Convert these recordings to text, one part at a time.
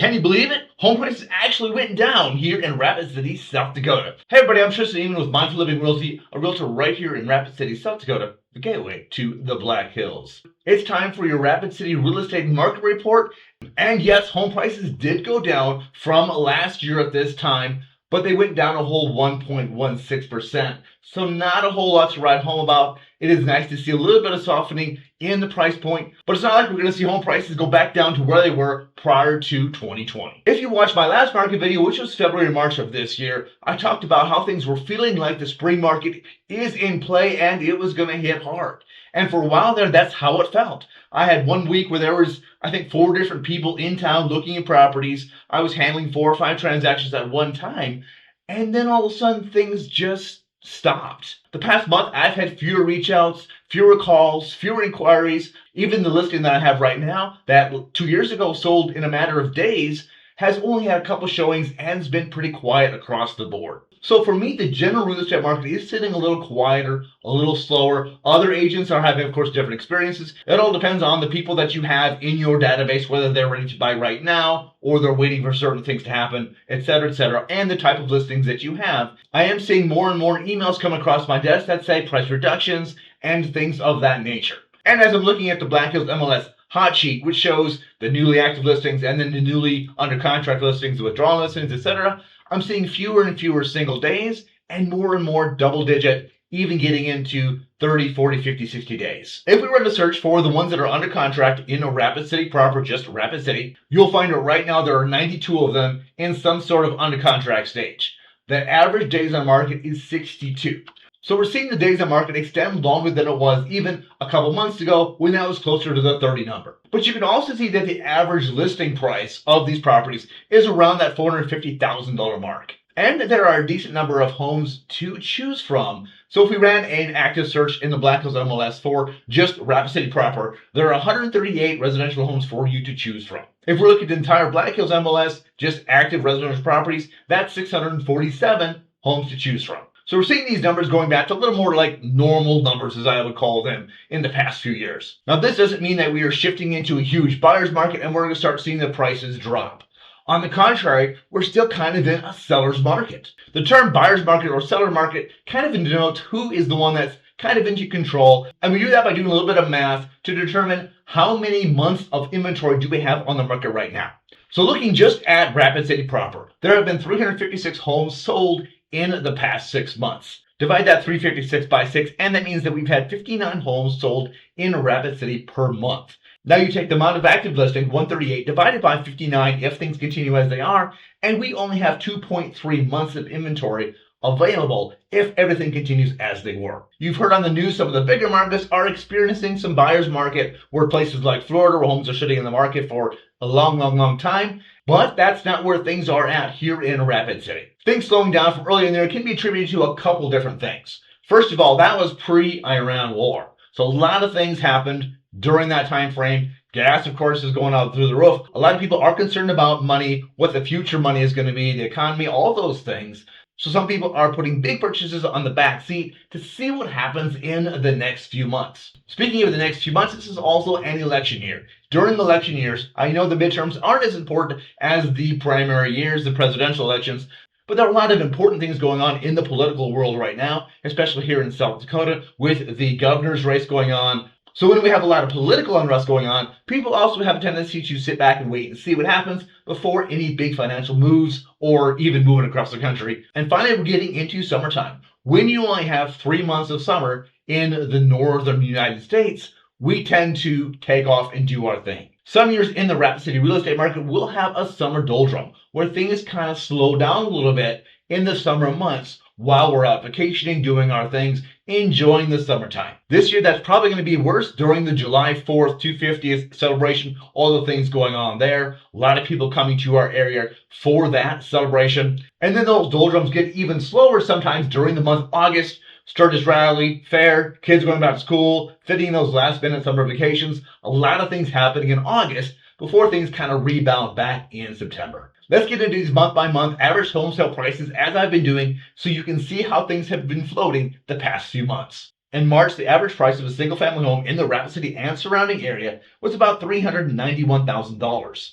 Can you believe it? Home prices actually went down here in Rapid City, South Dakota. Hey everybody, I'm Tristan, Emond with Mindful Living Realty, a realtor right here in Rapid City, South Dakota, the gateway to the Black Hills. It's time for your Rapid City real estate market report. And yes, home prices did go down from last year at this time, but they went down a whole 1.16%. So not a whole lot to write home about. It is nice to see a little bit of softening in the price point, but it's not like we're going to see home prices go back down to where they were prior to 2020. If you watched my last market video, which was February and March of this year, I talked about how things were feeling like the spring market is in play and it was going to hit hard. And for a while there, that's how it felt. I had 1 week where there was, I think, 4 different people in town looking at properties. I was handling 4 or 5 transactions at one time. And then all of a sudden, things just stopped. The past month, I've had fewer reach outs, fewer calls, fewer inquiries. Even the listing that I have right now, that 2 years ago sold in a matter of days, has only had a couple showings and has been pretty quiet across the board. So for me, the general real estate market is sitting a little quieter, a little slower. Other agents are having, of course, different experiences. It all depends on the people that you have in your database, whether they're ready to buy right now or they're waiting for certain things to happen, etc., and the type of listings that you have. I am seeing more and more emails come across my desk that say price reductions and things of that nature. And as I'm looking at the Black Hills MLS hot sheet, which shows the newly active listings and then the newly under contract listings, the withdrawal listings, etc., I'm seeing fewer and fewer single days and more double digit, even getting into 30, 40, 50, 60 days. If we run a search for the ones that are under contract in a Rapid City proper, just Rapid City, you'll find that right now there are 92 of them in some sort of under contract stage. The average days on market is 62. So we're seeing the days on market extend longer than it was even a couple months ago when that was closer to the 30 number. But you can also see that the average listing price of these properties is around that $450,000 mark. And there are a decent number of homes to choose from. So if we ran an active search in the Black Hills MLS for just Rapid City proper, there are 138 residential homes for you to choose from. If we're looking at the entire Black Hills MLS, just active residential properties, that's 647 homes to choose from. So we're seeing these numbers going back to a little more like normal numbers, as I would call them, in the past few years. Now, this doesn't mean that we are shifting into a huge buyer's market and we're going to start seeing the prices drop. On the contrary, we're still kind of in a seller's market. The term buyer's market or seller market kind of denotes who is the one that's kind of into control. And we do that by doing a little bit of math to determine how many months of inventory do we have on the market right now. So looking just at Rapid City proper, there have been 356 homes sold in the past 6 months. Divide that 356 by 6, and that means that we've had 59 homes sold in Rapid City per month. Now you take the amount of active listings, 138, divided by 59 if things continue as they are, and we only have 2.3 months of inventory available if everything continues as they were. You've heard on the news some of the bigger markets are experiencing some buyer's market where places like Florida where homes are sitting in the market for a long time, but that's not where things are at here in Rapid City. Things slowing down from earlier in there can be attributed to a couple different things. First of all, that was pre-Iran war. So a lot of things happened during that time frame. Gas, of course, is going out through the roof. A lot of people are concerned about money, what the future money is going to be, the economy, all those things. So some people are putting big purchases on the back seat to see what happens in the next few months. Speaking of the next few months, this is also an election year. During election years, I know the midterms aren't as important as the primary years, the presidential elections, but there are a lot of important things going on in the political world right now, especially here in South Dakota with the governor's race going on. So when we have a lot of political unrest going on, people also have a tendency to sit back and wait and see what happens before any big financial moves or even moving across the country. And finally, we're getting into summertime. When you only have 3 months of summer in the northern United States, we tend to take off and do our thing. Some years in the Rapid City real estate market will have a summer doldrum where things kind of slow down a little bit in the summer months while we're out vacationing, doing our things, enjoying the summertime. This year, that's probably going to be worse during the July 4th, 250th celebration, all the things going on there. A lot of people coming to our area for that celebration. And then those doldrums get even slower sometimes during the month of August. Sturgis Rally, fair, kids going back to school, fitting those last minute summer vacations. A lot of things happening in August before things kind of rebound back in September. Let's get into these month by month average home sale prices as I've been doing so you can see how things have been floating the past few months. In March, the average price of a single family home in the Rapid City and surrounding area was about $391,000.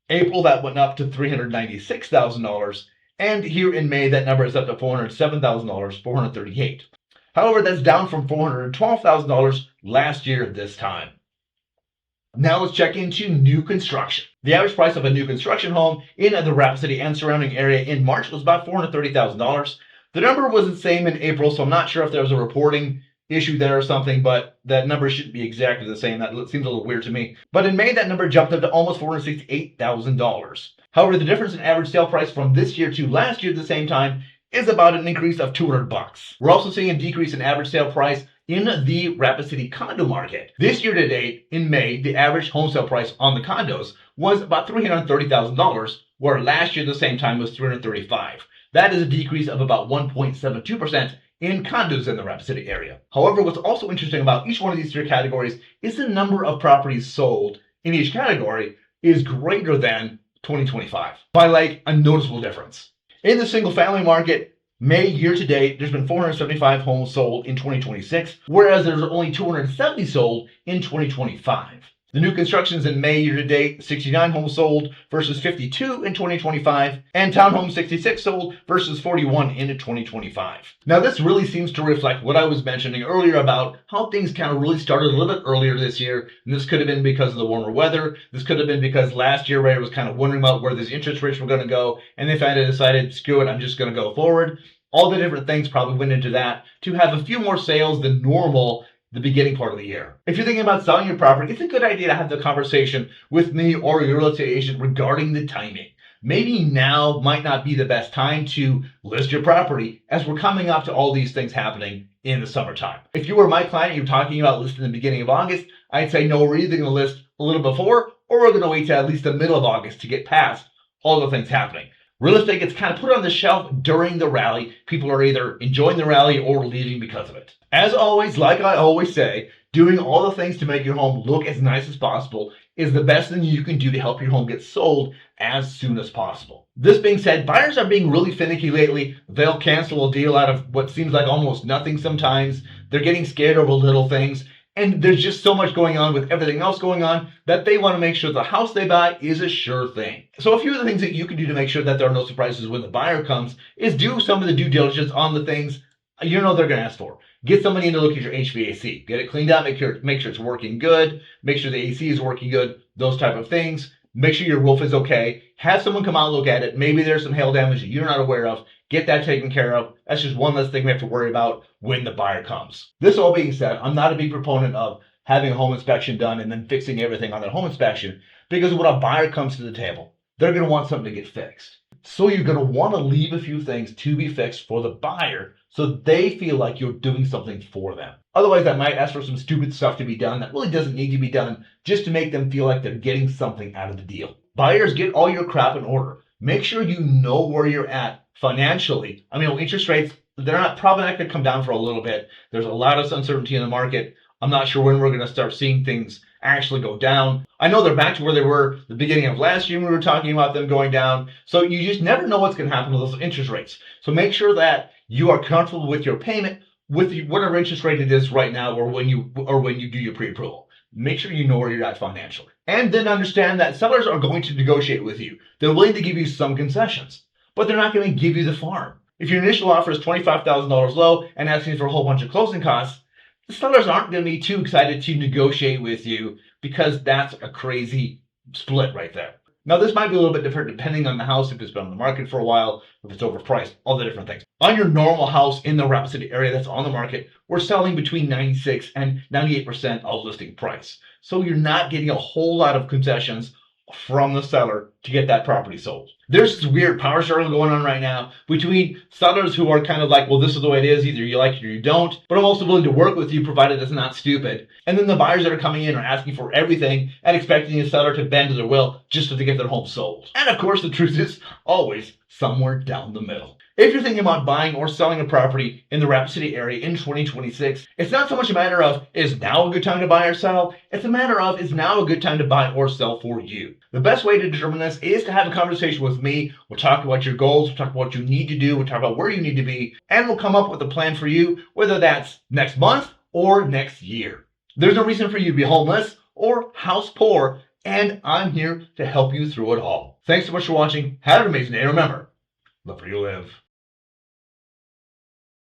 April, that went up to $396,000. And here in May, that number is up to $407,000, $438,000. However, that's down from $412,000 last year at this time. Now let's check into new construction. The average price of a new construction home in the Rapid City and surrounding area in March was about $430,000. The number was the same in April, so I'm not sure if there was a reporting issue there or something, but that number shouldn't be exactly the same. That seems a little weird to me. But in May, that number jumped up to almost $468,000. However, the difference in average sale price from this year to last year at the same time is about an increase of $200. We're also seeing a decrease in average sale price in the Rapid City condo market. This year to date, in May, the average home sale price on the condos was about $330,000, where last year at the same time was $335,000. That is a decrease of about 1.72% in condos in the Rapid City area. However, what's also interesting about each one of these three categories is the number of properties sold in each category is greater than 2025 by like a noticeable difference. In the single family market, May year to date, there's been 475 homes sold in 2026, whereas there's only 270 sold in 2025. The new constructions in May year to date, 69 homes sold versus 52 in 2025, and townhomes 66 sold versus 41 in 2025. Now this really seems to reflect what I was mentioning earlier about how things kind of really started a little bit earlier this year, and this could have been because of the warmer weather. This could have been because last year everybody was kind of wondering about where these interest rates were going to go, and they finally decided, screw it, I'm just going to go forward. All the different things probably went into that to have a few more sales than normal the beginning part of the year. If you're thinking about selling your property, it's a good idea to have the conversation with me or your real estate agent regarding the timing. Maybe now might not be the best time to list your property as we're coming up to all these things happening in the summertime. If you were my client, you're talking about listing in the beginning of August, I'd say no, we're either going to list a little before or we're going to wait till at least the middle of August to get past all the things happening. Real estate gets kind of put on the shelf during the rally. People are either enjoying the rally or leaving because of it. As always, like I always say, doing all the things to make your home look as nice as possible is the best thing you can do to help your home get sold as soon as possible. This being said, buyers are being really finicky lately. They'll cancel a deal out of what seems like almost nothing sometimes. They're getting scared over little things. And there's just so much going on with everything else going on that they want to make sure the house they buy is a sure thing. So a few of the things that you can do to make sure that there are no surprises when the buyer comes is do some of the due diligence on the things you know they're going to ask for. Get somebody in to look at your HVAC. Get it cleaned out. Make sure it's working good. Make sure the AC is working good. Those type of things. Make sure your roof is okay. Have someone come out and look at it. Maybe there's some hail damage that you're not aware of. Get that taken care of. That's just one less thing we have to worry about when the buyer comes. This all being said, I'm not a big proponent of having a home inspection done and then fixing everything on that home inspection, because when a buyer comes to the table, they're going to want something to get fixed. So you're going to want to leave a few things to be fixed for the buyer so they feel like you're doing something for them. Otherwise, I might ask for some stupid stuff to be done that really doesn't need to be done just to make them feel like they're getting something out of the deal. Buyers, get all your crap in order. Make sure you know where you're at financially. I mean, interest rates, they're probably not going to come down for a little bit. There's a lot of uncertainty in the market. I'm not sure when we're going to start seeing things actually go down. I know they're back to where they were the beginning of last year when we were talking about them going down. So you just never know what's going to happen with those interest rates. So make sure that you are comfortable with your payment with whatever interest rate it is right now or when you do your pre-approval. Make sure you know where you're at financially. And then understand that sellers are going to negotiate with you. They're willing to give you some concessions, but they're not going to give you the farm. If your initial offer is $25,000 low and asking for a whole bunch of closing costs, the sellers aren't going to be too excited to negotiate with you because that's a crazy split right there. Now, this might be a little bit different depending on the house, if it's been on the market for a while, if it's overpriced, all the different things. On your normal house in the Rapid City area that's on the market, we're selling between 96 and 98% of listing price. So you're not getting a whole lot of concessions from the seller to get that property sold. There's this weird power struggle going on right now between sellers who are kind of like, well, this is the way it is, either you like it or you don't, but I'm also willing to work with you provided it's not stupid. And then the buyers that are coming in are asking for everything and expecting the seller to bend to their will just to get their home sold. And of course, the truth is always somewhere down the middle. If you're thinking about buying or selling a property in the Rapid City area in 2026, it's not so much a matter of, is now a good time to buy or sell? It's a matter of, is now a good time to buy or sell for you? The best way to determine this is to have a conversation with me. We'll talk about your goals, we'll talk about what you need to do, we'll talk about where you need to be, and we'll come up with a plan for you, whether that's next month or next year. There's no reason for you to be homeless or house poor and I'm here to help you through it all. Thanks so much for watching. Have an amazing day. Remember, love where you live.